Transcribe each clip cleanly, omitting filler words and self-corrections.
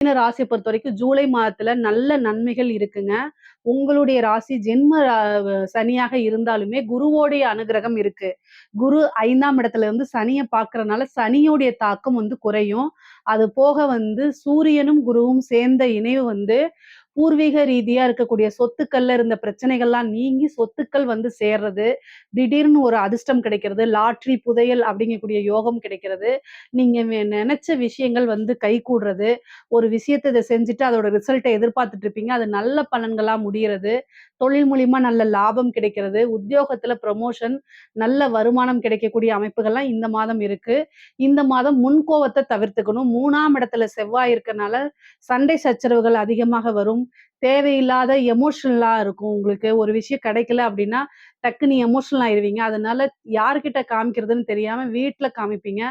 மீன ராசிய பொறுத்தவரைக்கும் ஜூலை மாதத்துல நல்ல நன்மைகள் இருக்குங்க. உங்களுடைய ராசி ஜென்ம சனியாக இருந்தாலுமே குருவோடைய அனுகிரகம் இருக்கு. குரு 5ஆம் இடத்துல இருந்து சனிய பார்க்கறனால சனியோடைய தாக்கம் குறையும். அது போக சூரியனும் குருவும் சேர்ந்த இணைவு பூர்வீக ரீதியா இருக்கக்கூடிய சொத்துக்கள்ல இருந்த பிரச்சனைகள்லாம் நீங்கி சொத்துக்கள் சேர்றது, திடீர்னு ஒரு அதிர்ஷ்டம் கிடைக்கிறது, லாட்டரி, புதையல் அப்படிங்கக்கூடிய யோகம் கிடைக்கிறது. நீங்க நெனச்ச விஷயங்கள் கைகூடுறது, ஒரு விஷயத்த இத செஞ்சுட்டு அதோட ரிசல்ட்ட எதிர்பார்த்துட்டு இருப்பீங்க. அது நல்ல பலன்களா முடியறது, தொழில் மூலியமா நல்ல லாபம் கிடைக்கிறது, உத்தியோகத்துல ப்ரமோஷன், நல்ல வருமானம் கிடைக்கக்கூடிய அமைப்புகள்லாம் இந்த மாதம் இருக்கு. இந்த மாதம் முன்கோவத்த தவிர்த்துக்கணும். 3ஆம் இடத்துல செவ்வாய் இருக்கனால சண்டை சச்சரவுகள் அதிகமாக வரும். தேவையில்லாத எமோஷனலா இருக்கும் உங்களுக்கு. ஒரு விஷயம் கிடைக்கல அப்படின்னா, டக்குனு எமோஷனல் ஆயிருவீங்க. அதனால யார்கிட்ட காமிக்கிறதுன்னு தெரியாம வீட்ல காமிப்பீங்க.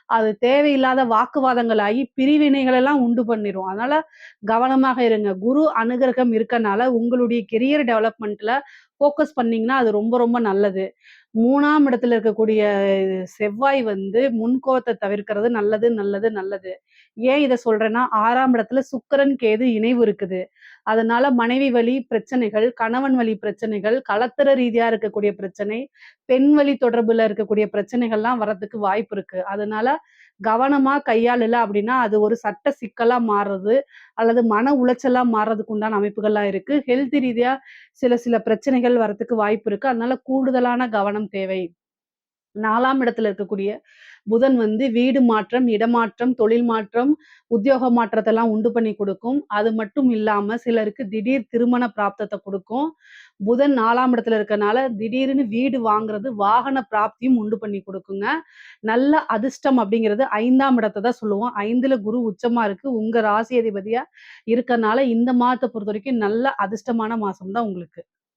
அது தேவையில்லாத வாக்குவாதங்கள் ஆகி பிரிவினைகள் எல்லாம் உண்டு பண்ணிரும். அதனால கவனமாக இருங்க. குரு அனுகிரகம் இருக்கனால உங்களுடைய கெரியர் டெவலப்மெண்ட்ல ஃபோக்கஸ் பண்ணீங்கன்னா, அது ரொம்ப ரொம்ப நல்லது. 3ஆம் இடத்துல இருக்கக்கூடிய செவ்வாய் முன்கோவத்த தவிர்க்கிறது நல்லது, நல்லது, நல்லது. ஏன் இத சொல்றேன்னா, 6ஆம் இடத்துல சுக்கிரன், கேது இணைவு இருக்குது. அதனால மனைவி வழி பிரச்சனைகள், கணவன் வழி பிரச்சனைகள், கலத்திர ரீதியா இருக்கக்கூடிய பிரச்சனை, பெண் வழி தொடர்புல இருக்கக்கூடிய பிரச்சனைகள்லாம் வரதுக்கு வாய்ப்பு இருக்கு. அதனால கவனமா கையாளல அப்படின்னா, அது ஒரு சட்ட சிக்கலா மாறுறது, அல்லது மன உளைச்சலா மாறுறதுக்கு உண்டான அமைப்புகள்லாம் இருக்கு. ஹெல்த் ரீதியா சில சில பிரச்சனைகள் வரதுக்கு வாய்ப்பு இருக்கு. அதனால கூடுதலான கவனம் தேவை. 4ஆம் இடத்துல இருக்கக்கூடிய புதன் வீடு மாற்றம், இடமாற்றம், தொழில் மாற்றம், உத்தியோக மாற்றத்தெல்லாம் உண்டு பண்ணி குடுக்கும். அது மட்டும் இல்லாம சிலருக்கு திடீர் திருமண பிராப்தத்த குடுக்கும். புதன் 4ஆம் இடத்துல இருக்கனால திடீர்னு வீடு வாங்குறது, வாகன பிராப்தியும் உண்டு பண்ணி குடுக்குங்க. நல்ல அதிர்ஷ்டம் அப்படிங்கிறது 5ஆம் இடத்த தான் சொல்லுவோம். 5ல குரு உச்சமா இருக்கு. உங்க ராசி அதிபதியா இருக்கனால இந்த மாதத்த பொறுத்தவரைக்கும் நல்ல அதிர்ஷ்டமான மாசம் தான் உங்களுக்கு.